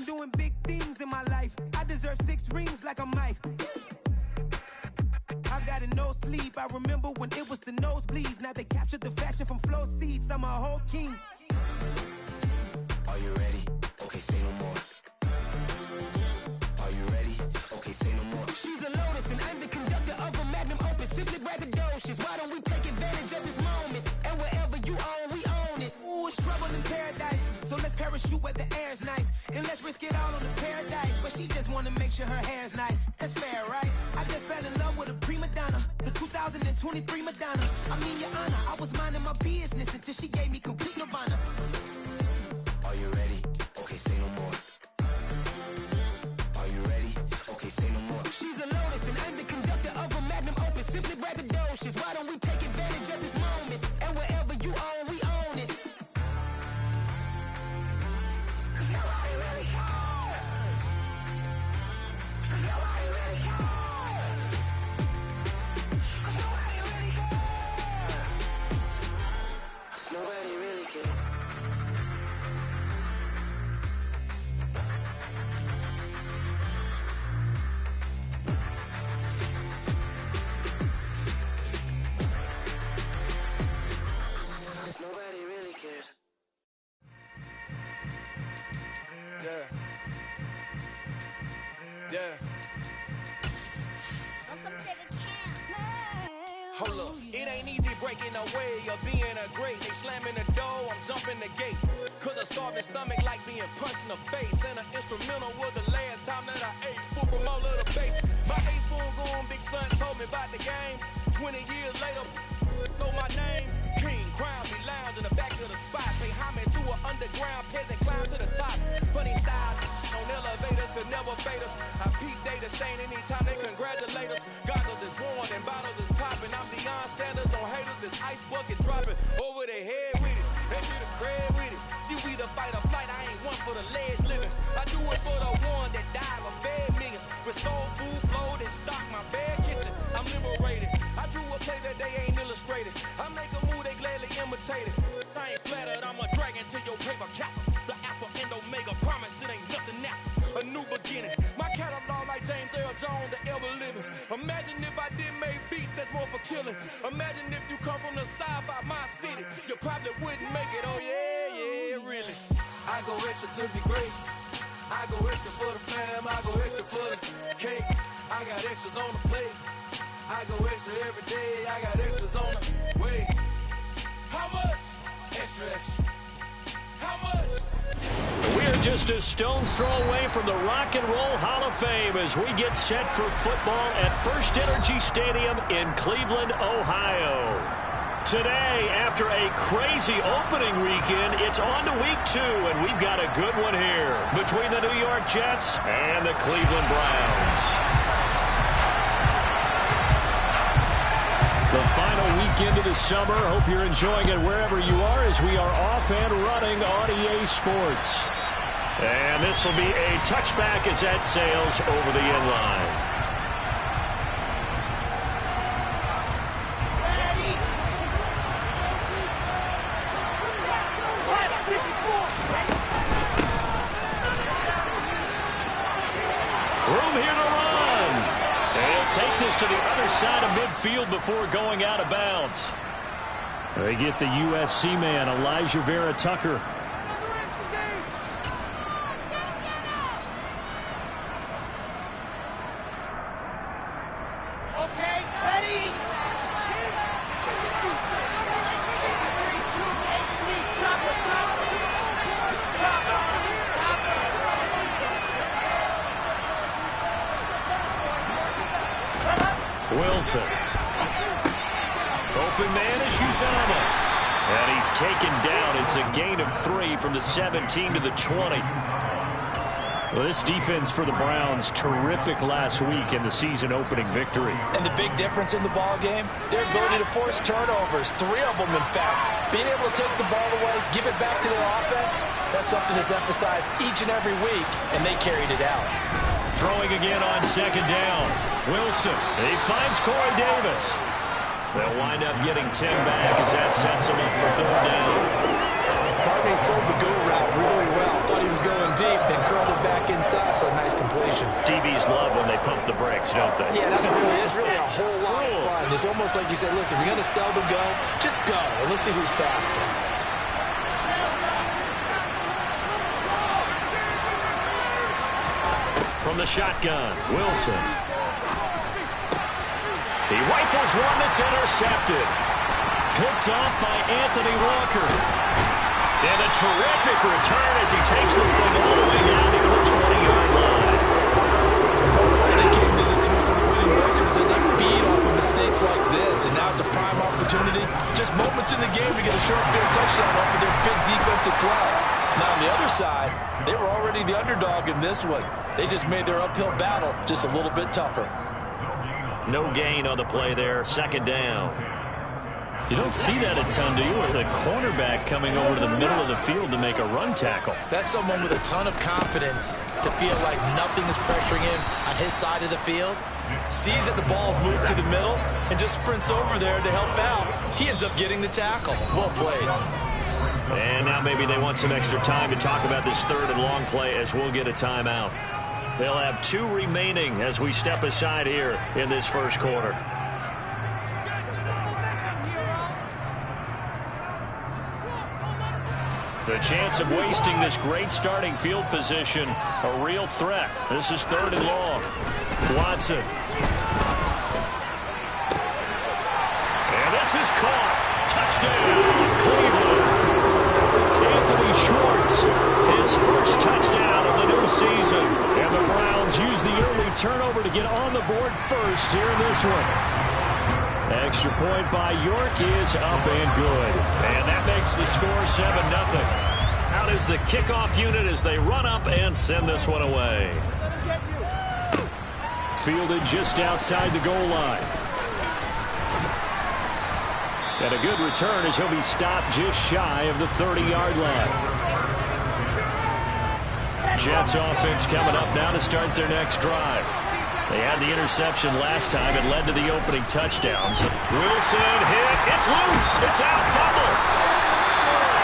I'm doing big things in my life. I deserve 6 rings like a Mike. I've got no sleep. I remember when it was the nosebleeds. Now they captured the fashion from flow seats. I'm a whole king. Are you ready? Okay, say no more. Are you ready? Okay, say no more. She's a lotus and I'm the conductor of a magnum opus. Simply braggadocious. Why don't we take advantage of this moment? And wherever you own, we own it. Ooh, it's trouble in paradise. So let's parachute where the air's nice. And let's risk it all on the paradise. But she just wanna make sure her hair's nice. That's fair, right? I just fell in love with a prima donna. The 2023 Madonna. I mean, your honor, I was minding my business until she gave me complete nirvana. Are you ready? Okay, say no more. Are you ready? Okay, say no more. She's a lotus and I'm the conductor of a magnum opus. Simply braggadocious. Why don't we take advantage of this moment? And wherever you own, we own it. Nobody really cares. Nobody really cares. Nobody really cares. Nobody really cares. Nobody really cares. Yeah. Yeah. Welcome to the camp. Hold up. It ain't easy breaking away or being a great. They slamming the door, I'm jumping the gate. Cause a starving stomach like being punched in the face. And an instrumental was the last time that I ate. Food from all of the base. My ace boom going, big son told me about the game. 20 years later, know my name. King, crown, me lounge in the back of the spot. Pay homage to an underground peasant, climb to the top. Funny style on elevators could never fade us. I peep data stain anytime they congratulate us. Goggles is worn and bottles is popping. I'm Deion Sanders on haters, this ice bucket dropping over their head with it. They should have cred with it. You either fight or flight, I ain't one for the ledge living. I do it for the one that died or fed millions. With soul food flow that stock my bare kitchen. I'm liberated. I drew a play that they ain't illustrated. I make a move they gladly imitate it. I ain't flattered, I'm a dragon to your paper castle. The alpha and omega, promise it ain't nothing after. A new beginning. My catalog like James Earl Jones, the ever living. Imagine if I did make beats that's more for killing. Imagine if you come from the side by my city. You probably wouldn't make it, oh yeah, yeah, really. I go extra to be great. I go extra for the fam, I go extra for the cake. I got extras on the plate. I go extra every day, I got extras on the way. How much? Extra, extra. How much? We're just a stone's throw away from the Rock and Roll Hall of Fame as we get set for football at First Energy Stadium in Cleveland, Ohio. Today, after a crazy opening weekend, it's on to week 2, and we've got a good one here between the New York Jets and the Cleveland Browns. The final weekend of the summer. Hope you're enjoying it wherever you are as we are off and running on EA Sports. And this will be a touchback as that sails over the end line. Room here to run. They'll take this to the other side of midfield before going out of bounds. They get the USC man, Elijah Vera Tucker. Okay, ready? Wilson. Open man is Uzama. And he's taken down. It's a gain of 3 from the 17 to the 20. Well, this defense for the Browns, terrific last week in the season-opening victory. And the big difference in the ball game, their ability to force turnovers, 3 of them, in fact. Being able to take the ball away, give it back to their offense, that's something that's emphasized each and every week, and they carried it out. Throwing again on second down. Wilson. He finds Corey Davis. They'll wind up getting 10 back as that sets him up for 3rd down. Barney sold the go route really well. Thought he was going deep, then curled it back inside for a nice completion. DBs love when they pump the brakes, don't they? Yeah, it's really a whole lot of fun. It's almost like you said, listen, we're going to sell the go. Just go, and let's see who's faster. From the shotgun, Wilson. He rifles one that's intercepted. Picked off by Anthony Walker. And a terrific return as he takes this thing all the way down to the 20-yard line. They came to this one with the winning records, and they feed off of mistakes like this. And now it's a prime opportunity. Just moments in the game to get a short field touchdown off of their big defensive play. Now, on the other side, they were already the underdog in this one. They just made their uphill battle just a little bit tougher. No gain on the play there. Second down. You don't see that a ton, do you? With a cornerback coming over to the middle of the field to make a run tackle. That's someone with a ton of confidence to feel like nothing is pressuring him on his side of the field. Sees that the ball's moved to the middle and just sprints over there to help out. He ends up getting the tackle. Well played. And now maybe they want some extra time to talk about this third and long play as we'll get a timeout. They'll have 2 remaining as we step aside here in this first quarter. The chance of wasting this great starting field position, a real threat. This is third and long. Watson. And this is caught. Touchdown, Cleveland. Anthony Schwartz, his first touchdown of the new season. And the Browns use the early turnover to get on the board first here in this one. Extra point by York is up and good. And that makes the score 7-0. Out is the kickoff unit as they run up and send this one away. Fielded just outside the goal line. And a good return as he'll be stopped just shy of the 30-yard line. Jets offense coming up now to start their next drive. They had the interception last time. It led to the opening touchdowns. Wilson hit. It's loose. It's out. Fumble.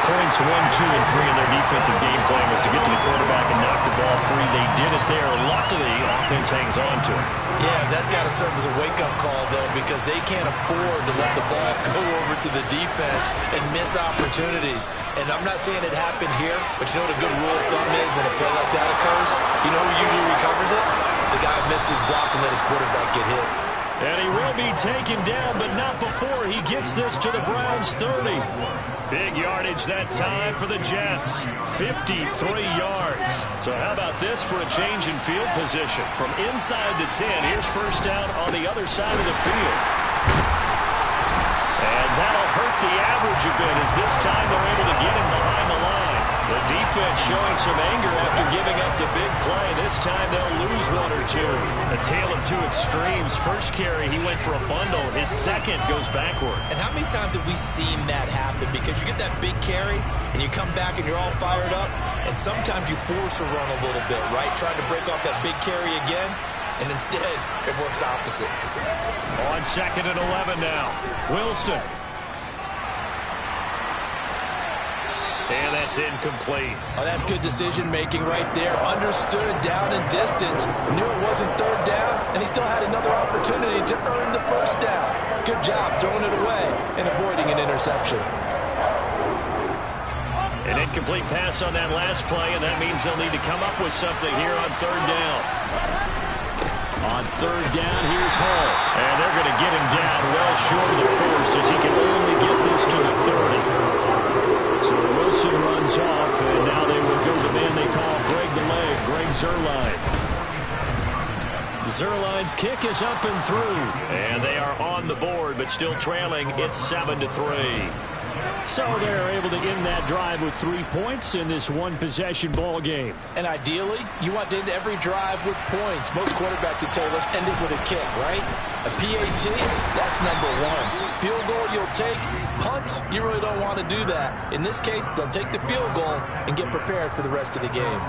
Points 1, 2, and 3 in their defensive game plan was to get to the quarterback and knock the ball free. They did it there. Luckily, offense hangs on to it. Yeah, that's got to serve as a wake-up call, though, because they can't afford to let the ball go over to the defense and miss opportunities. And I'm not saying it happened here, but you know what a good rule of thumb is when a play like that occurs? You know who usually recovers it? The guy missed his block and let his quarterback get hit. And he will be taken down, but not before he gets this to the Browns 30. Big yardage that time for the Jets. 53 yards. So how about this for a change in field position? From inside the 10, here's first down on the other side of the field. And that'll hurt the average a bit as this time they're able to get him behind the line. The defense showing some anger after giving up the big play. This time they'll lose 1 or 2. A tale of 2 extremes. First carry, he went for a bundle. His second goes backward. And how many times have we seen that happen? Because you get that big carry, and you come back and you're all fired up, and sometimes you force a run a little bit, right? Trying to break off that big carry again, and instead it works opposite. On 2nd and 11 now. Wilson. And that's incomplete. Oh, that's good decision-making right there. Understood down and distance. Knew it wasn't third down, and he still had another opportunity to earn the first down. Good job throwing it away and avoiding an interception. An incomplete pass on that last play, and that means they'll need to come up with something here on third down. On third down, here's Hall. And they're going to get him down well short of the first as he can only get this to the 30. So Wilson runs off, and now they will go to the man they call Greg the Leg, Greg Zuerlein. Zuerlein's kick is up and through, and they are on the board, but still trailing. It's 7-3. So they're able to end that drive with 3 points in this one-possession ball game. And ideally, you want to end every drive with points. Most quarterbacks would tell you, let's end it with a kick, right? A PAT, that's number 1. Field goal you'll take. Punts, you really don't want to do that. In this case, they'll take the field goal and get prepared for the rest of the game.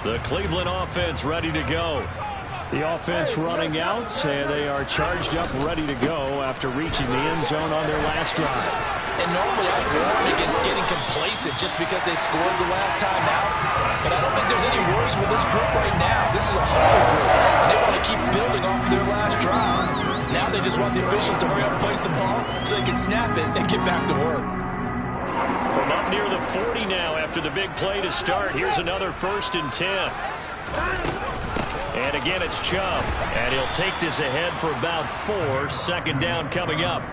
The Cleveland offense ready to go. The offense running out, and they are charged up, ready to go after reaching the end zone on their last drive. And normally I've warned against getting complacent just because they scored the last time out. But I don't think there's any worries with this group right now. This is a hungry group, and they want to keep building off of their last drive. Now they just want the officials to hurry up and place the ball so they can snap it and get back to work. From up near the 40 now after the big play to start, here's another 1st and 10. And again, it's Chubb. And he'll take this ahead for about 4. Second down coming up.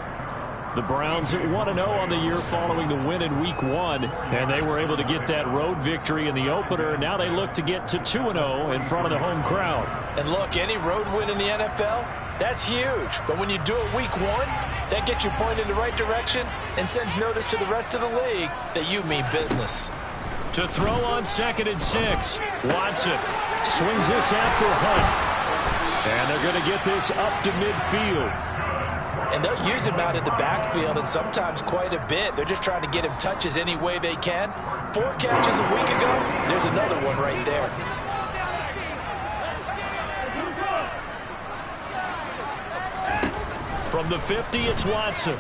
The Browns at 1-0 on the year following the win in Week 1. And they were able to get that road victory in the opener. Now they look to get to 2-0 in front of the home crowd. And look, any road win in the NFL, that's huge. But when you do it Week 1, that gets you pointed in the right direction and sends notice to the rest of the league that you mean business. To throw on 2nd and 6. Watson swings this out for Hunt. And they're going to get this up to midfield. And they'll use him out in the backfield, and sometimes quite a bit. They're just trying to get him touches any way they can. 4 catches a week ago. There's another one right there. From the 50, it's Watson.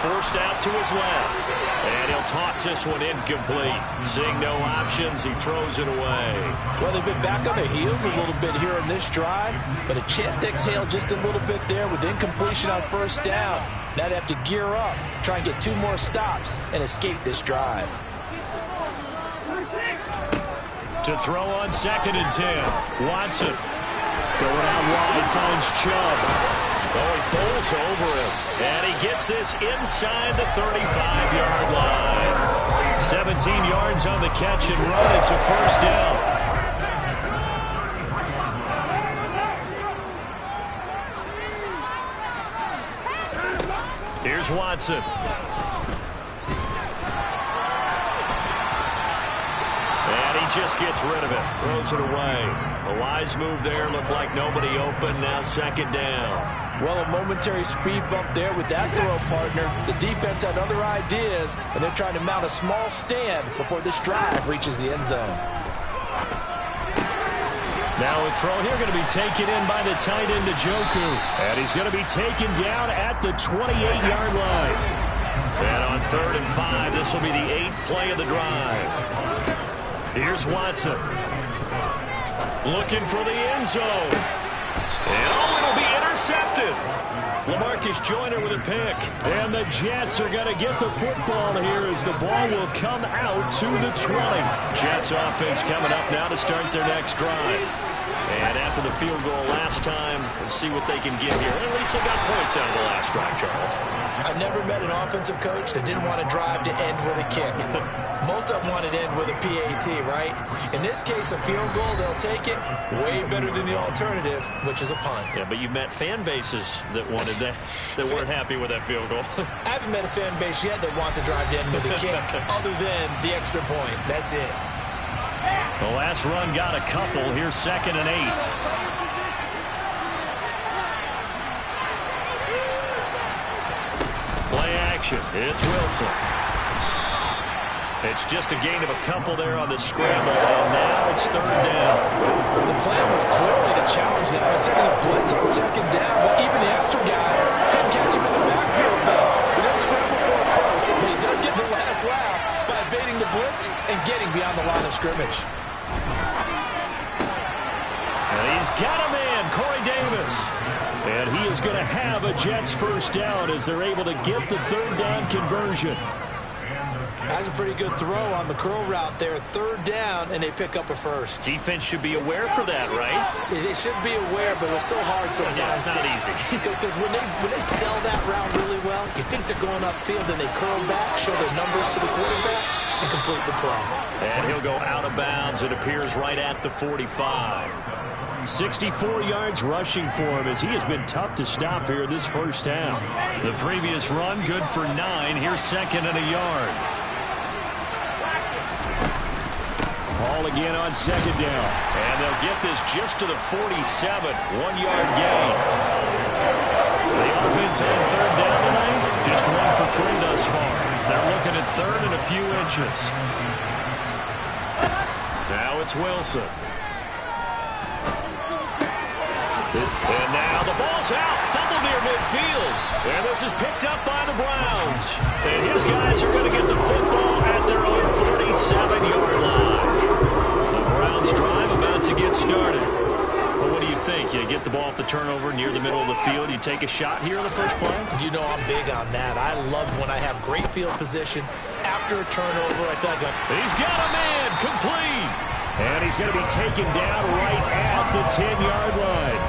Forced out to his left. And he'll toss this one incomplete. Seeing no options, he throws it away. Well, they've been back on their heels a little bit here in this drive, but a chance to exhale just a little bit there with incompletion on 1st down. Now they have to gear up, try and get 2 more stops, and escape this drive. To throw on 2nd and 10. Watson going out wide, finds Chubb. Oh, he bowls over him. And he gets this inside the 35-yard line. 17 yards on the catch and run. It's a 1st down. Here's Watson. And he just gets rid of it. Throws it away. A wise move there. Looked like nobody open. Now 2nd down. Well, a momentary speed bump there with that throw partner. The defense had other ideas, and they're trying to mount a small stand before this drive reaches the end zone. Now a throw here going to be taken in by the tight end, Njoku. And he's going to be taken down at the 28-yard line. And on 3rd and 5, this will be the 8th play of the drive. Here's Watson. Looking for the end zone. And it'll be intercepted. LaMarcus Joyner with a pick. And the Jets are going to get the football here as the ball will come out to the 20. Jets offense coming up now to start their next drive. And after the field goal last time, we'll see what they can get here. At least they got points out of the last drive, Charles. I've never met an offensive coach that didn't want to drive to end with a kick. Most of them want to end with a PAT, right? In this case, a field goal, they'll take it. Way better than the alternative, which is a punt. Yeah, but you've met fan bases that wanted that, that weren't happy with that field goal. I haven't met a fan base yet that wants to drive to end with a kick, other than the extra point. That's it. The last run got a couple. Here's 2nd and 8. Play action. It's Wilson. It's just a gain of a couple there on the scramble, and now it's 3rd down. The plan was clearly to challenge them by sending a blitz on 2nd down, but even the extra guys couldn't catch him in the backfield, though. He didn't scramble for a first, but he does get the last laugh by evading the blitz and getting beyond the line of scrimmage. And he's got a man, Corey Davis. And he is going to have a Jets 1st down as they're able to get the 3rd down conversion. That's a pretty good throw on the curl route there. 3rd down, and they pick up a first. Defense should be aware for that, right? They should be aware, but it's so hard sometimes. Yeah, it's not easy. Because when they sell that route really well, you think they're going upfield, and they curl back, show their numbers to the quarterback, and complete the play. And he'll go out of bounds. It appears right at the 45. 64 yards rushing for him as he has been tough to stop here this 1st down. The previous run good for 9. Here's 2nd and a yard. Ball again on 2nd down. And they'll get this just to the 47. 1-yard gain. The offense on 3rd down tonight, just 1 for 3 thus far. They're looking at 3rd and a few inches. Now it's Wilson. And now the ball's out. Fumbled near midfield. And this is picked up by the Browns. And his guys are going to get the football at their own 47-yard line. The Browns drive about to get started. Well, what do you think? You get the ball off the turnover near the middle of the field. You take a shot here in the first play? You know I'm big on that. I love when I have great field position. After a turnover, I feel like he's got a man complete. And he's going to be taken down right at the 10-yard line.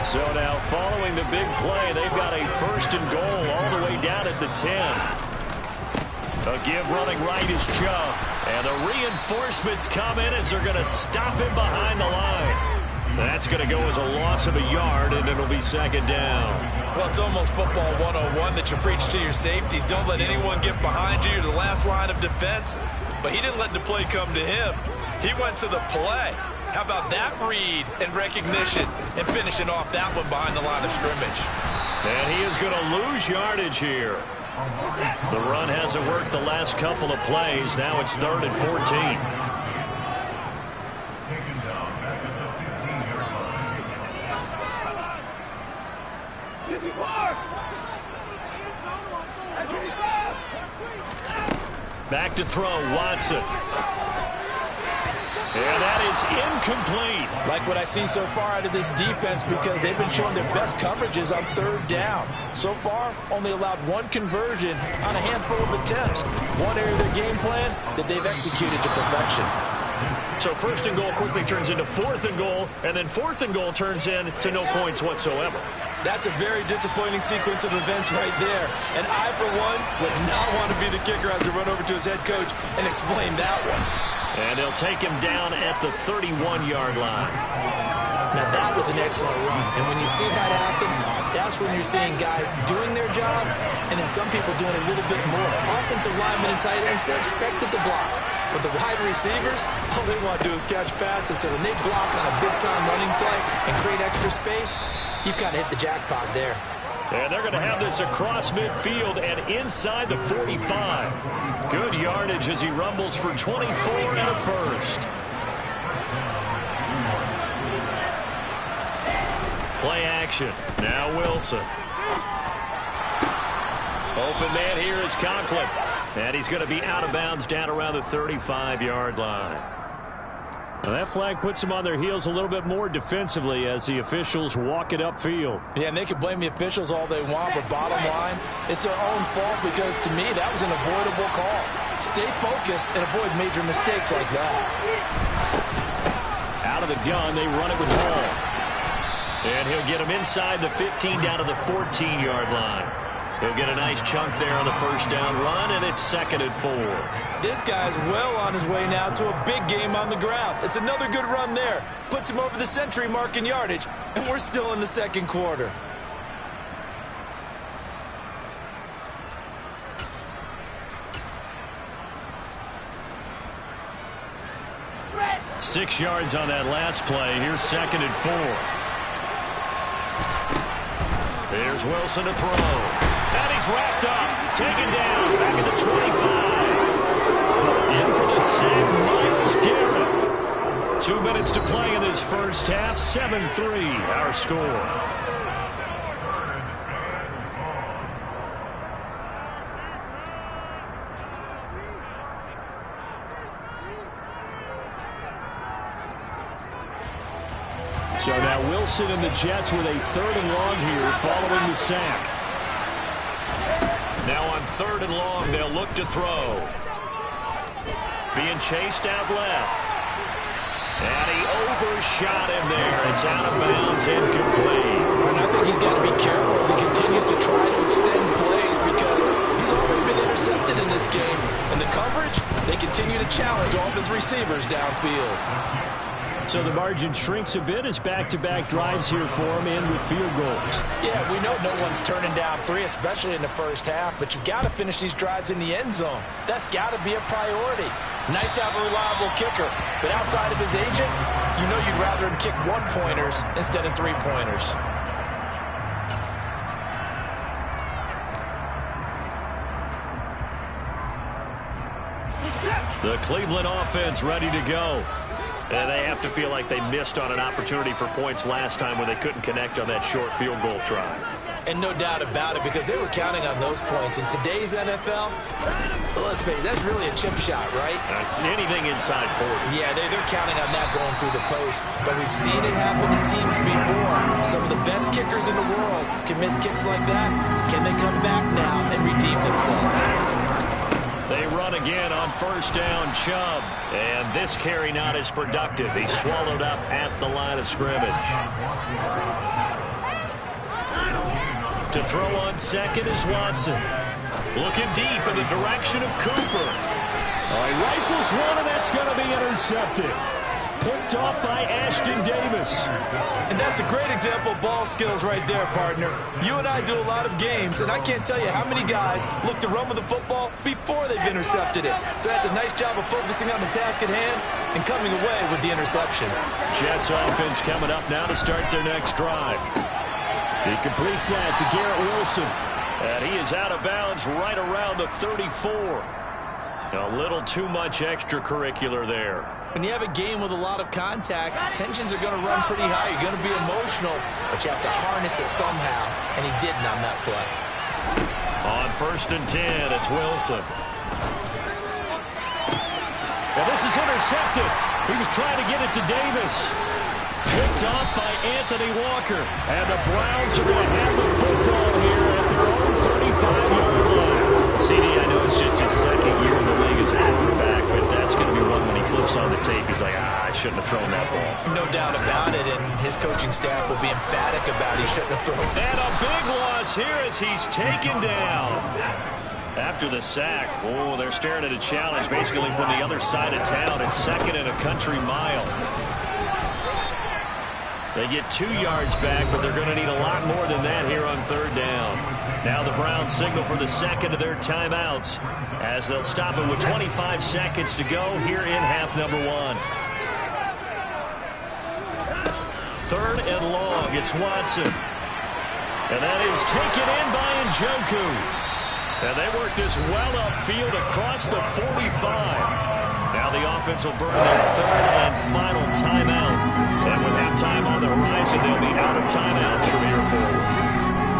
So now following the big play, they've got a first and goal all the way down at the 10. A give running right is Chubb. And the reinforcements come in as they're going to stop him behind the line. That's going to go as a loss of a yard, and it'll be second down. Well, it's almost football 101 that you preach to your safeties. Don't let anyone get behind you. You're the last line of defense. But he didn't let the play come to him. He went to the play. How about that read and recognition and finishing off that one behind the line of scrimmage? And he is going to lose yardage here. The run hasn't worked the last couple of plays. Now it's 3rd and 14. Back to throw, Watson. And that is incomplete. Like what I've seen so far out of this defense, because they've been showing their best coverages on 3rd down. So far, only allowed 1 conversion on a handful of attempts. One area of their game plan that they've executed to perfection. So 1st and goal quickly turns into 4th and goal, and then 4th and goal turns into no points whatsoever. That's a very disappointing sequence of events right there. And I, for one, would not want to be the kicker as to run over to his head coach and explain that one. And they'll take him down at the 31-yard line. Now, that was an excellent run. And when you see that happen, that's when you're seeing guys doing their job and then some people doing a little bit more. Offensive linemen and tight ends, they're expected to block. But the wide receivers, all they want to do is catch passes. So when they block on a big-time running play and create extra space, you've kind of hit the jackpot there. And they're going to have this across midfield and inside the 45. Good yardage as he rumbles for 24 and a first. Play action. Now Wilson. Open man here is Conklin. And he's going to be out of bounds down around the 35-yard line. Well, that flag puts them on their heels a little bit more defensively as the officials walk it upfield. Yeah, and they can blame the officials all they want, but bottom line, it's their own fault because, to me, that was an avoidable call. Stay focused and avoid major mistakes like that. Out of the gun, they run it with Hall. And he'll get him inside the 15 down to the 14-yard line. He'll get a nice chunk there on the first down run, and it's 2nd and 4. This guy's well on his way now to a big game on the ground. It's another good run there. Puts him over the century mark in yardage, and we're still in the 2nd quarter. Six yards on that last play. Here's 2nd and 4. Here's Wilson to throw. And he's wrapped up. Taken down. Back at the 25. In for the sack, Myles Garrett. 2 minutes to play in this first half. 7-3 our score. So now Wilson and the Jets with a 3rd and long here following the sack. Now on 3rd and long, they'll look to throw. Being chased out left. And he overshot him there. It's out of bounds, incomplete. And I think he's got to be careful as he continues to try to extend plays because he's already been intercepted in this game. And the coverage, they continue to challenge all of his receivers downfield. So the margin shrinks a bit as back-to-back drives here for him and with field goals. Yeah, we know no one's turning down 3, especially in the first half, but you've got to finish these drives in the end zone. That's got to be a priority. Nice to have a reliable kicker, but outside of his agent, you know you'd rather him kick 1-pointers instead of 3-pointers. The Cleveland offense ready to go. And they have to feel like they missed on an opportunity for points last time when they couldn't connect on that short field goal try. And no doubt about it, because they were counting on those points. In today's NFL, let's face it, that's really a chip shot, right? That's anything inside 40. Yeah, they're counting on that going through the post. But we've seen it happen to teams before. Some of the best kickers in the world can miss kicks like that. Can they come back now and redeem themselves? They run again on first down, Chubb. And this carry not as productive. He's swallowed up at the line of scrimmage. To throw on second is Watson. Looking deep in the direction of Cooper. He rifles one, and that's going to be intercepted. Picked off by Ashton Davis. And that's a great example of ball skills right there, partner. You and I do a lot of games, and I can't tell you how many guys look to run with the football before they've intercepted it. So that's a nice job of focusing on the task at hand and coming away with the interception. Jets offense coming up now to start their next drive. He completes that to Garrett Wilson. And he is out of bounds right around the 34. A little too much extracurricular there. When you have a game with a lot of contact, tensions are going to run pretty high. You're going to be emotional, but you have to harness it somehow, and he didn't on that play. On first and 10, it's Wilson. And this is intercepted. He was trying to get it to Davis. Picked off by Anthony Walker. And the Browns are going to have the football here at their own 35-yard line. CD, I know it's just his second year in the league as a quarterback, but that's going to be one when he flips on the tape. He's like, I shouldn't have thrown that ball. No doubt about it, and his coaching staff will be emphatic about he shouldn't have thrown it. And a big loss here as he's taken down. After the sack, they're staring at a challenge basically from the other side of town. It's second and a country mile. They get 2 yards back, but they're going to need a lot more than that here on third down. Now the Browns signal for the second of their timeouts as they'll stop it with 25 seconds to go here in half number 1. Third and long, it's Watson. And that is taken in by Njoku. And they work this well upfield across the 45. Now the offense will burn their third and final timeout. And with halftime on the horizon, they'll be out of timeouts from here forward.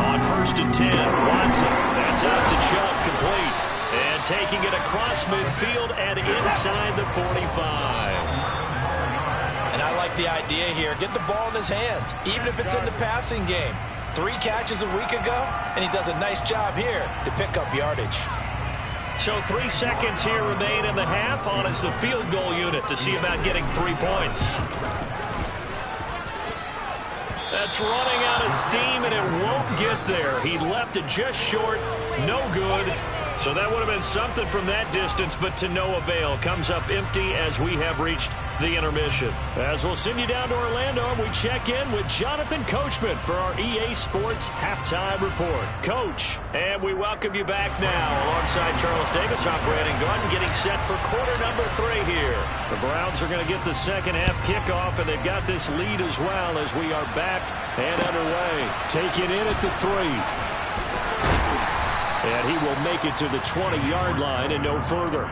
On first and 10, Watson. That's out to Chubb, complete. And taking it across midfield and inside the 45. And I like the idea here. Get the ball in his hands, even if it's in the passing game. 3 catches a week ago, and he does a nice job here to pick up yardage. So 3 seconds here remain in the half on as the field goal unit to see about getting 3 points. That's running out of steam, and it won't get there. He left it just short. No good. So that would have been something from that distance, but to no avail. Comes up empty as we have reached the intermission. As we'll send you down to Orlando, we check in with Jonathan Coachman for our EA Sports Halftime Report. Coach, and we welcome you back now. Alongside Charles Davis, I'm Brandon Gordon, getting set for quarter number 3 here. The Browns are going to get the second half kickoff, and they've got this lead as well as we are back and underway. Taken in at the 3. And he will make it to the 20-yard line and no further.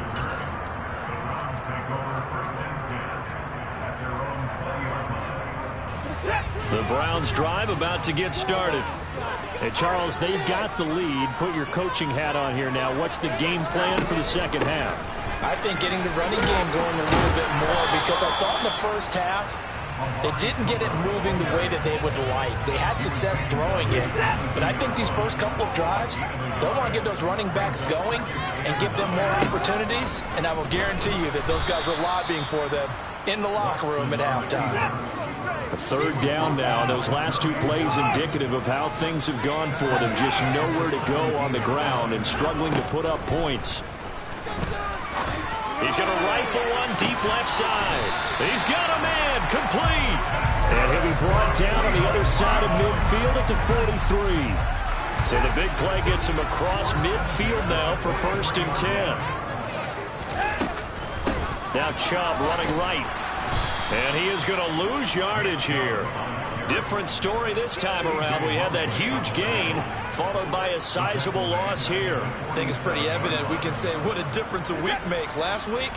The Browns drive about to get started. Hey, Charles, they've got the lead. Put your coaching hat on here now. What's the game plan for the second half? I think getting the running game going a little bit more, because I thought in the first half they didn't get it moving the way that they would like. They had success throwing it, but I think these first couple of drives, they'll want to get those running backs going and give them more opportunities, and I will guarantee you that those guys were lobbying for them in the locker room at halftime. A third down now. Those last 2 plays indicative of how things have gone for them. Just nowhere to go on the ground and struggling to put up points. He's going to rifle one deep left side. He's got a man, complete. And he'll be brought down on the other side of midfield at the 43. So the big play gets him across midfield now for first and 10. Now Chubb running right. And he is going to lose yardage here. Different story this time around. We had that huge gain followed by a sizable loss here. I think it's pretty evident. We can say what a difference a week makes. Last week,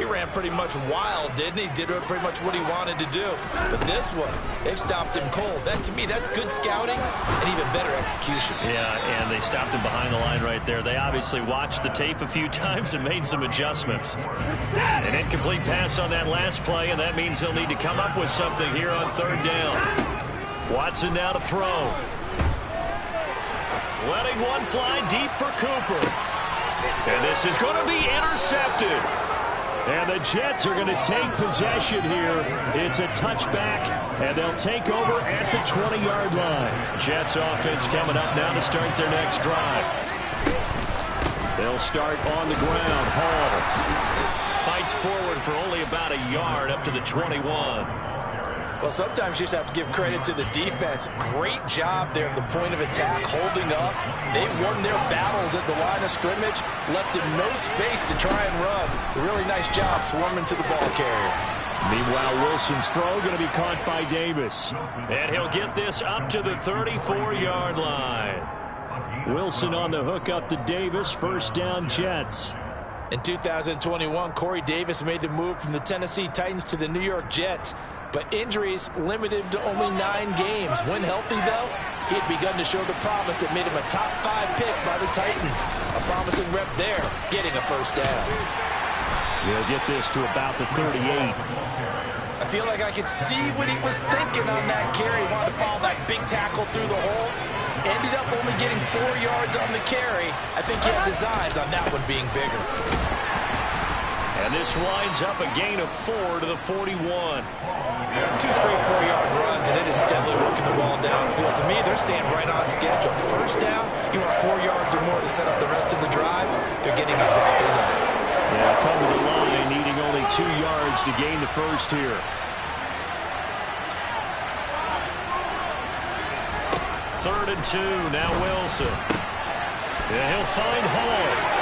he ran pretty much wild, didn't he? Did pretty much what he wanted to do. But this one, they stopped him cold. That, to me, that's good scouting and even better execution. Yeah, and they stopped him behind the line right there. They obviously watched the tape a few times and made some adjustments. An incomplete pass on that last play, and that means they'll need to come up with something here on third down. Watson now to throw. Letting one fly deep for Cooper. And this is going to be intercepted. And the Jets are going to take possession here. It's a touchback, and they'll take over at the 20-yard line. Jets offense coming up now to start their next drive. They'll start on the ground. Hall fights forward for only about a yard up to the 21. Well, sometimes you just have to give credit to the defense. Great job there at the point of attack, holding up. They won their battles at the line of scrimmage, left them no space to try and run. A really nice job swarming to the ball carrier. Meanwhile, Wilson's throw going to be caught by Davis. And he'll get this up to the 34-yard line. Wilson on the hook up to Davis. First down, Jets. In 2021, Corey Davis made the move from the Tennessee Titans to the New York Jets. But injuries limited to only 9 games. When healthy, though, he had begun to show the promise that made him a top 5 pick by the Titans. A promising rep there, getting a first down. He'll get this to about the 38. I feel like I could see what he was thinking on that carry. Wanted to follow that big tackle through the hole. Ended up only getting 4 yards on the carry. I think he had designs on that one being bigger. And this winds up a gain of 4 to the 41. 2 straight 4-yard runs, and it is steadily working the ball downfield. To me, they're staying right on schedule. First down, you want 4 yards or more to set up the rest of the drive. They're getting exactly that. Yeah, come to the line, needing only 2 yards to gain the first here. Third and 2, now Wilson. Yeah, he'll find Hall.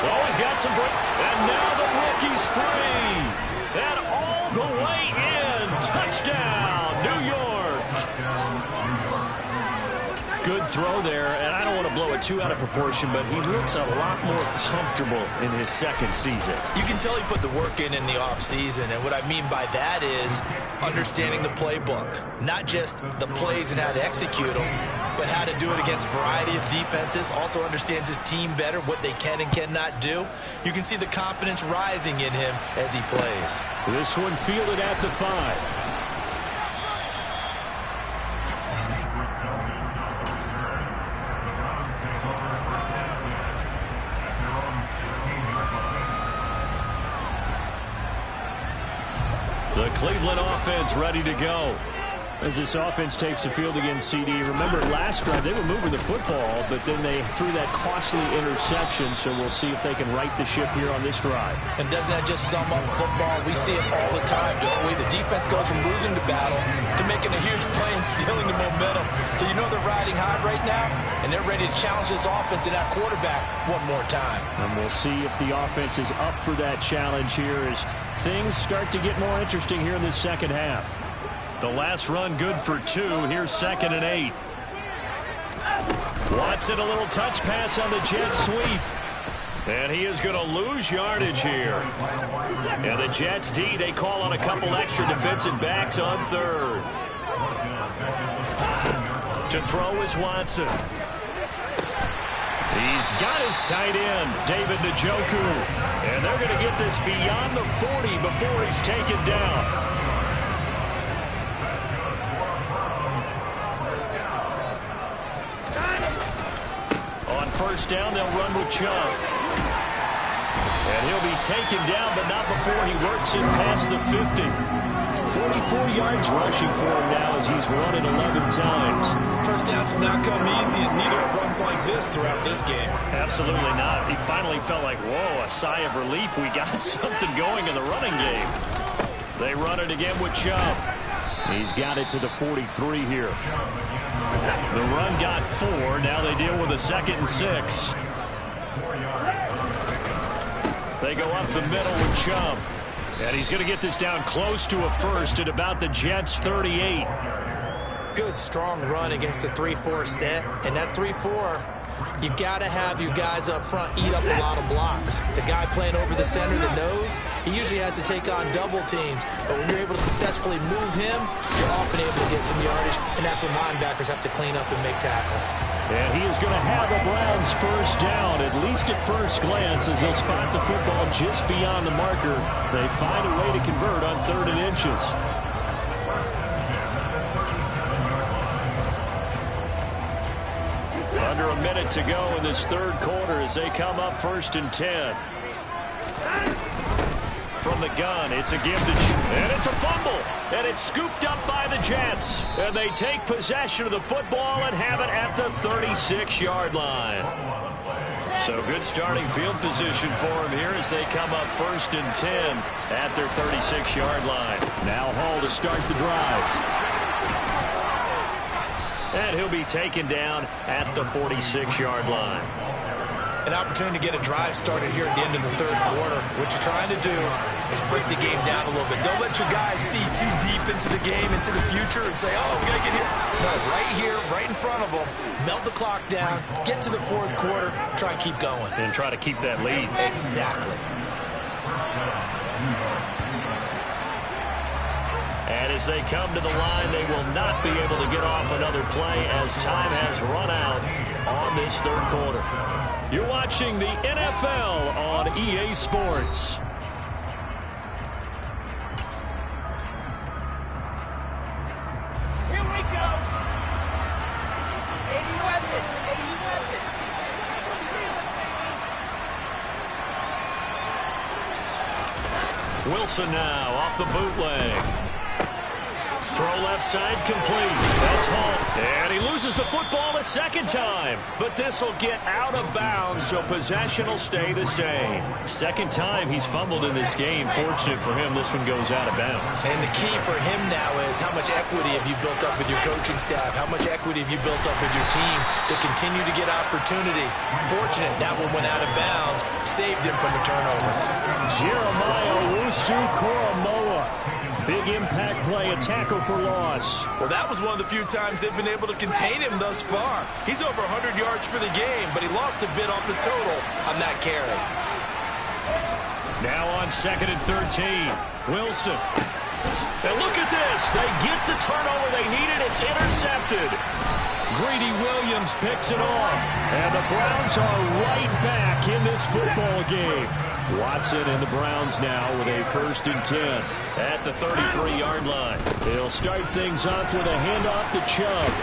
Oh, he's got some break. And now the rookie's free. And all the way in. Touchdown, New York. Good throw there. And I don't want to blow it too out of proportion, but he looks a lot more comfortable in his second season. You can tell he put the work in the offseason. And what I mean by that is understanding the playbook. Not just the plays and how to execute them, but how to do it against a variety of defenses. Also understands his team better, what they can and cannot do. You can see the confidence rising in him as he plays. This one fielded at the 5. The Cleveland offense ready to go. As this offense takes the field against CD. Remember, last drive, they were moving the football, but then they threw that costly interception, so we'll see if they can right the ship here on this drive. And doesn't that just sum up football? We see it all the time, don't we? The defense goes from losing the battle to making a huge play and stealing the momentum. So you know they're riding high right now, and they're ready to challenge this offense and that quarterback one more time. And we'll see if the offense is up for that challenge here as things start to get more interesting here in this second half. The last run good for 2. Here's 2nd and 8. Watson, a little touch pass on the jet sweep. And he is going to lose yardage here. And the Jets D, they call on a couple extra defensive backs on third. To throw is Watson. He's got his tight end, David Njoku. And they're going to get this beyond the 40 before he's taken down. First down, they'll run with Chubb. And he'll be taken down, but not before he works it past the 50. 44 yards rushing for him now as he's run it 11 times. First downs have not come easy, and neither have runs like this throughout this game. Absolutely not. He finally felt like, whoa, a sigh of relief. We got something going in the running game. They run it again with Chubb. He's got it to the 43 here. The run got 4. Now they deal with a 2nd and 6. They go up the middle with Chubb. And he's going to get this down close to a first at about the Jets' 38. Good, strong run against the 3-4 set. And that 3-4, You got to have your guys up front eat up a lot of blocks. The guy playing over the center, the nose, he usually has to take on double teams. But when you're able to successfully move him, you're often able to get some yardage, and that's when linebackers have to clean up and make tackles. And he is going to have the Browns first down, at least at first glance, as they'll spot the football just beyond the marker. They find a way to convert on 3rd and inches. Under a minute to go in this 3rd quarter as they come up 1st and 10. From the gun, it's a give to and it's a fumble, and it's scooped up by the Jets, and they take possession of the football and have it at the 36-yard line. So good starting field position for him here as they come up 1st and 10 at their 36-yard line. Now Hall to start the drive. And he'll be taken down at the 46-yard line. An opportunity to get a drive started here at the end of the 3rd quarter. What you're trying to do is break the game down a little bit. Don't let your guys see too deep into the game, into the future, and say, oh, we got to get here. No, right here, right in front of them, melt the clock down, get to the 4th quarter, try and keep going. And try to keep that lead. Exactly. And as they come to the line, they will not be able to get off another play as time has run out on this 3rd quarter. You're watching the NFL on EA Sports. Here we go. 80 weapons. 80 weapons. Wilson now off the bootleg. Throw left side complete. That's Hall. And he loses the football a 2nd time. But this will get out of bounds, so possession will stay the same. 2nd time he's fumbled in this game. Fortunate for him, this one goes out of bounds. And the key for him now is how much equity have you built up with your coaching staff? How much equity have you built up with your team to continue to get opportunities? Fortunate that one went out of bounds, saved him from a turnover. Jeremiah Owusu-Koramoah. Big impact play, a tackle for loss. Well, that was one of the few times they've been able to contain him thus far. He's over 100 yards for the game, but he lost a bit off his total on that carry. Now on 2nd and 13. Wilson. And look at this. They get the turnover they needed. It's intercepted. Greedy Williams picks it off. And the Browns are right back in this football game. Watson and the Browns now with a 1st and 10 at the 33-yard line. They'll start things off with a handoff to Chubb.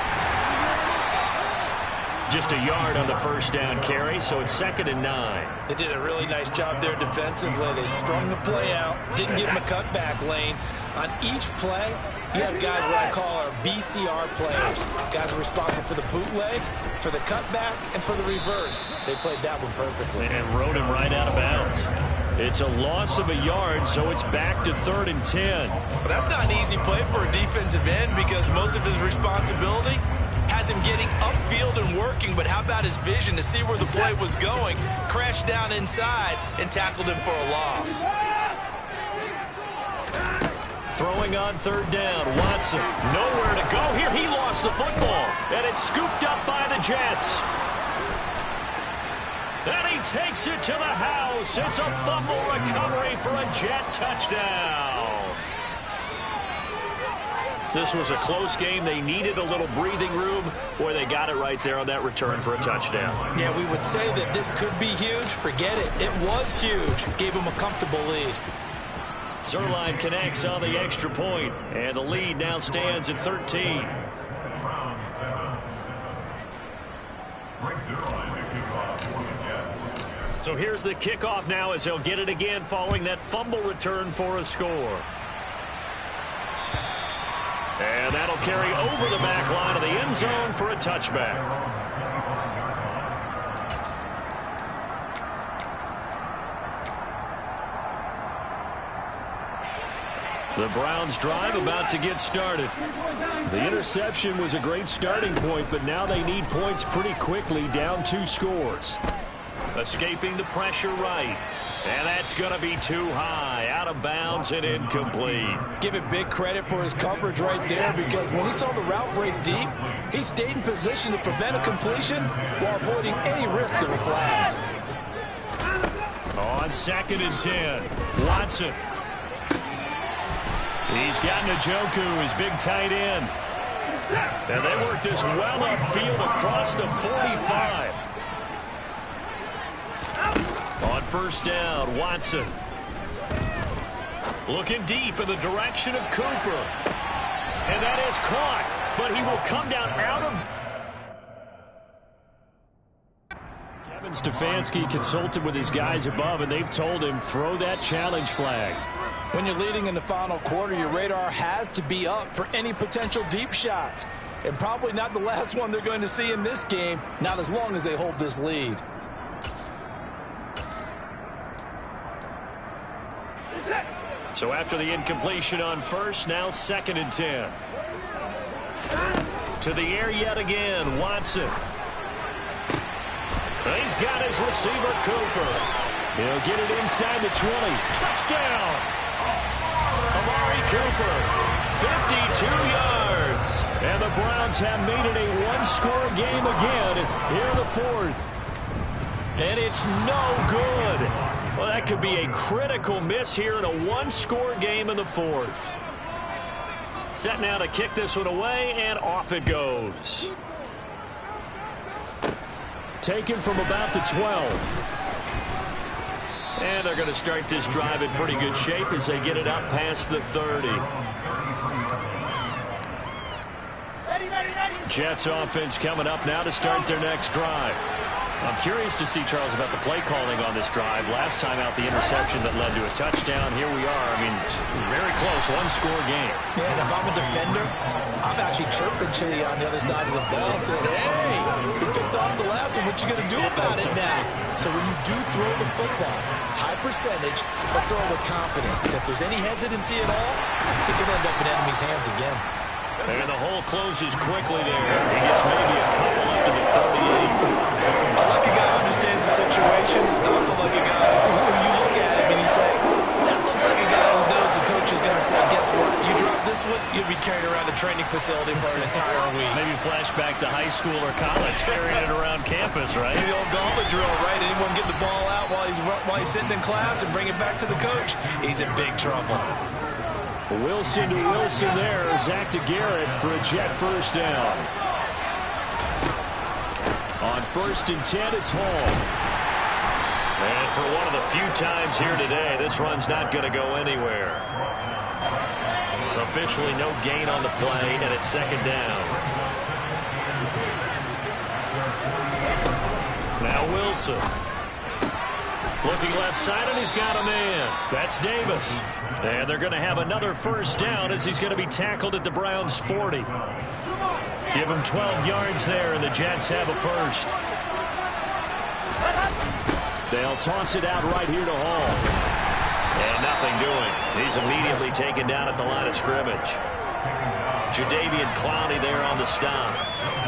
Just a yard on the 1st down carry, so it's 2nd and 9. They did a really nice job there defensively. They strung the play out, didn't give him a cutback lane. On each play, you have guys what I call our BCR players. Guys are responsible for the bootleg, for the cutback, and for the reverse. They played that one perfectly. And rode him right out of bounds. It's a loss of a yard, so it's back to 3rd and 10. But that's not an easy play for a defensive end because most of his responsibility has him getting upfield and working, but how about his vision to see where the play was going, crashed down inside, and tackled him for a loss. Throwing on 3rd down, Watson. Nowhere to go here. He lost the football, and it's scooped up by the Jets. And he takes it to the house. It's a fumble recovery for a Jet touchdown. This was a close game. They needed a little breathing room. Boy, they got it right there on that return for a touchdown. Yeah, we would say that this could be huge. Forget it. It was huge. Gave him a comfortable lead. Zerline connects on the extra point, and the lead now stands at 13. So here's the kickoff now as they'll get it again following that fumble return for a score. And that'll carry over the back line of the end zone for a touchback. The Browns drive about to get started. The interception was a great starting point, but now they need points pretty quickly, down 2 scores. Escaping the pressure right. And that's going to be too high. Out of bounds and incomplete. Give it big credit for his coverage right there, because when he saw the route break deep, he stayed in position to prevent a completion while avoiding any risk of a flag. On 2nd and 10, Watson. He's got Njoku, his big tight end. And they work this well upfield across the 45. On 1st down, Watson. Looking deep in the direction of Cooper. And that is caught, but he will come down out of... Kevin Stefanski consulted with his guys above, and they've told him, throw that challenge flag. When you're leading in the final quarter, your radar has to be up for any potential deep shots. And probably not the last one they're going to see in this game, not as long as they hold this lead. So after the incompletion on 1st, now 2nd and 10. To the air yet again, Watson. He's got his receiver, Cooper. He'll get it inside the 20. Touchdown! Amari Cooper, 52 yards. And the Browns have made it a one-score game again here in the 4th. And it's no good. Well, that could be a critical miss here in a one-score game in the 4th. Set now to kick this one away, and off it goes. Taken from about the 12. And they're going to start this drive in pretty good shape as they get it out past the 30. Jets offense coming up now to start their next drive. I'm curious to see, Charles, about the play calling on this drive. Last time out, the interception that led to a touchdown. Here we are. I mean, very close, one-score game. Yeah, and if I'm a defender, I'm actually chirping Chili on the other side of the ball, saying, hey, we picked off the last one. What you going to do about it now? So when you do throw the football, high percentage, but throw with confidence. If there's any hesitancy at all, it could end up in enemy's hands again. And the hole closes quickly there. He gets maybe a couple up to the 38. I like a guy who understands the situation. I also like a guy who you look at him and you say, that looks like a guy who knows the coach is going to say, guess what? You drop this one, you'll be carried around the training facility for an entire week. Maybe flashback to high school or college, carrying it around campus, right? The old gauntlet drill, right? Anyone get the ball out while he's sitting in class and bring it back to the coach, he's in big trouble. Wilson to Wilson there. Zach to Garrett for a Jet 1st down. On 1st and 10, it's Hall. And for one of the few times here today, this run's not going to go anywhere. Officially no gain on the play, and it's 2nd down. Now Wilson. Looking left side, and he's got a man. That's Davis. And they're going to have another 1st down as he's going to be tackled at the Browns' 40. Give him 12 yards there, and the Jets have a 1st. They'll toss it out right here to Hall. And nothing doing. He's immediately taken down at the line of scrimmage. Jadeveon Clowney there on the stop.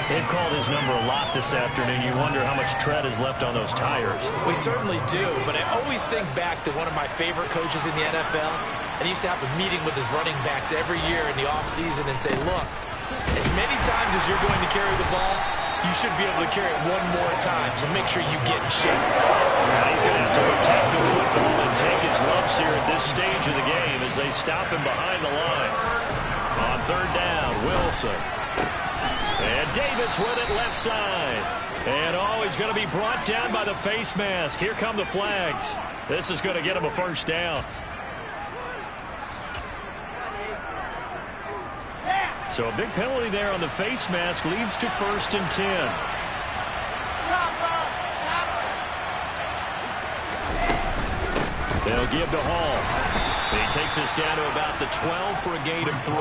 They've called his number a lot this afternoon. You wonder how much tread is left on those tires. We certainly do, but I always think back to one of my favorite coaches in the NFL, and he used to have a meeting with his running backs every year in the offseason and say, look, as many times as you're going to carry the ball, you should be able to carry it one more time, so make sure you get in shape. Now he's going to have to protect the football and take his lumps here at this stage of the game as they stop him behind the line. On 3rd down, Wilson. And Davis with it left side. And he's going to be brought down by the face mask. Here come the flags. This is going to get him a 1st down. So a big penalty there on the face mask leads to 1st and 10. They'll give to Hall. He takes us down to about the 12 for a gain of 3.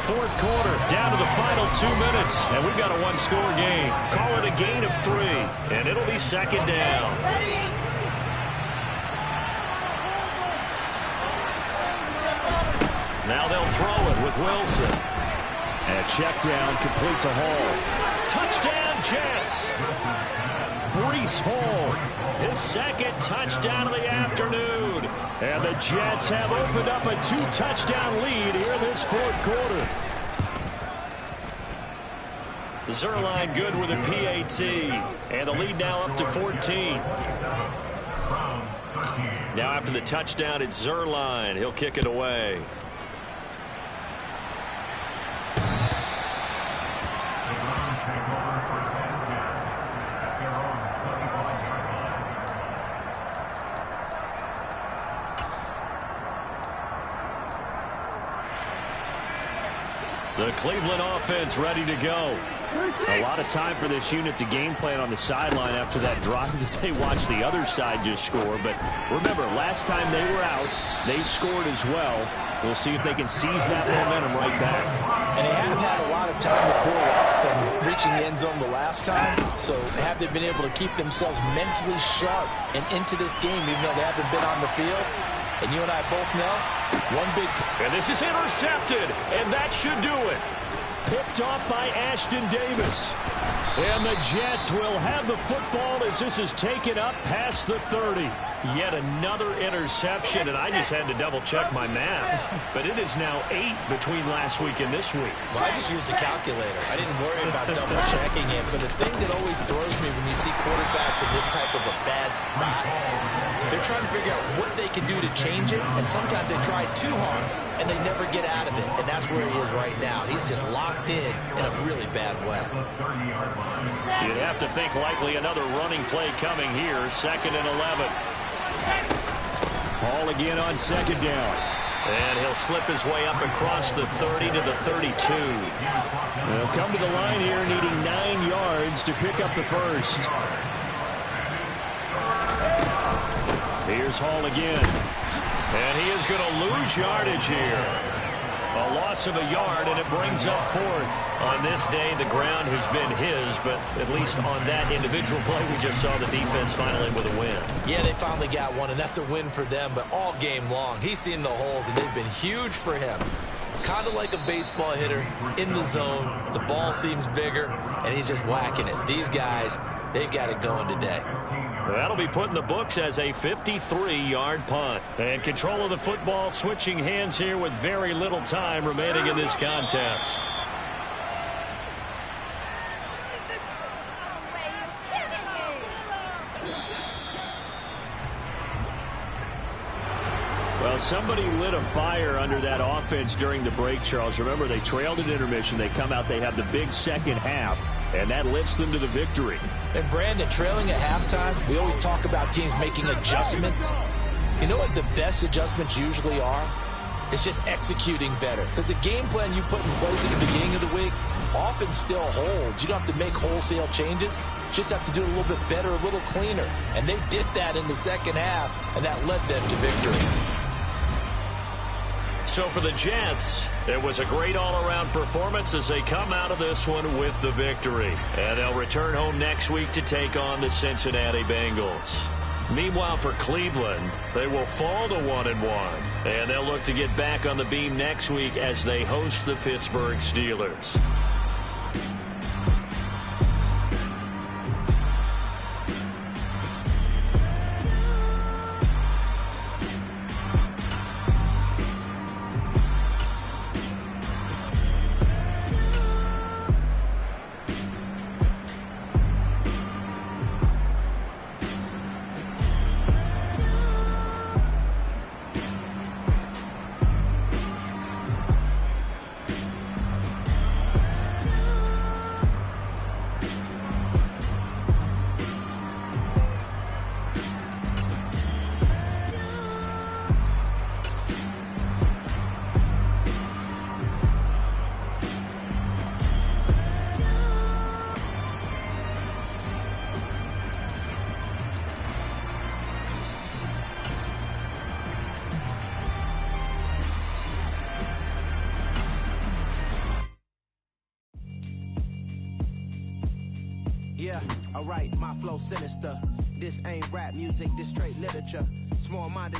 4th quarter, down to the final 2 minutes, and we've got a one-score game. Call it a gain of 3, and it'll be 2nd down. Now they'll throw it with Wilson. And check down complete to Hall. Touchdown, Jets! Breece Hall, his second touchdown of the afternoon. And the Jets have opened up a 2-touchdown lead here in this fourth quarter. Zuerlein good with a PAT. And the lead now up to 14. Now after the touchdown, it's Zuerlein. He'll kick it away. The Cleveland offense ready to go. A lot of time for this unit to game plan on the sideline after that drive that they watched the other side just score. But remember, last time they were out, they scored as well. We'll see if they can seize that momentum right back. And they have had a lot of time to cool off from reaching the end zone the last time. So have they been able to keep themselves mentally sharp and into this game, even though they haven't been on the field? And you and I both know, one big... And this is intercepted, and that should do it. Picked off by Ashton Davis. And the Jets will have the football as this is taken up past the 30. Yet another interception, and I just had to double-check my math. But it is now 8 between last week and this week. Well, I just used a calculator. I didn't worry about double-checking it. But the thing that always throws me when you see quarterbacks in this type of a bad spot, they're trying to figure out what they can do to change it, and sometimes they try too hard, and they never get out of it. And that's where he is right now. He's just locked in a really bad way. You'd have to think likely another running play coming here, 2nd and 11. Hall again on 2nd down. And he'll slip his way up across the 30 to the 32. They'll come to the line here needing 9 yards to pick up the first. Here's Hall again. And he is going to lose yardage here. A loss of a yard, and it brings up 4th. On this day, the ground has been his, but at least on that individual play, we just saw the defense finally with a win. Yeah, they finally got one, and that's a win for them, but all game long, he's seen the holes, and they've been huge for him. Kind of like a baseball hitter in the zone. The ball seems bigger, and he's just whacking it. These guys, they've got it going today. That'll be put in the books as a 53-yard punt. And control of the football switching hands here with very little time remaining in this contest. Well, somebody lit a fire under that offense during the break, Charles. Remember, they trailed at intermission. They come out, they have the big second half, and that lifts them to the victory. And Brandon, trailing at halftime, we always talk about teams making adjustments. You know what the best adjustments usually are? It's just executing better. Because the game plan you put in place at the beginning of the week often still holds. You don't have to make wholesale changes. You just have to do it a little bit better, a little cleaner. And they did that in the second half, and that led them to victory. So for the Jets, it was a great all-around performance as they come out of this one with the victory. And they'll return home next week to take on the Cincinnati Bengals. Meanwhile, for Cleveland, they will fall to 1-1. And they'll look to get back on the beam next week as they host the Pittsburgh Steelers. Yeah, alright, my flow sinister. This ain't rap music, this straight literature. Small-minded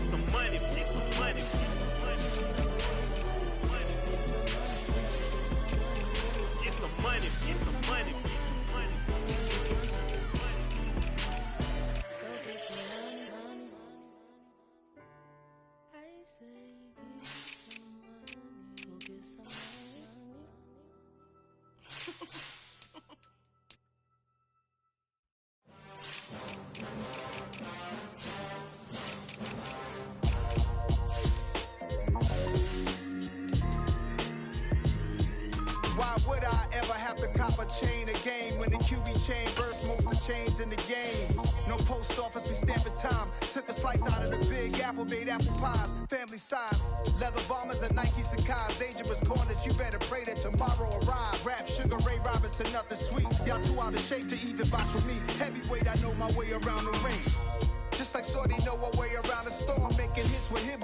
chain a game. When the QB chain birth most of chains in the game. No post office, we stamping time. Took a slice out of the big apple, made apple pies. Family size, leather bombers and Nikes and Kais. Dangerous corners, you better pray that tomorrow arrive. Rap, Sugar Ray Robinson, nothing sweet. Y'all too out of shape to even box with me. Heavyweight, I know my way around the ring. Just like Shorty know her way around the storm, making hits with him.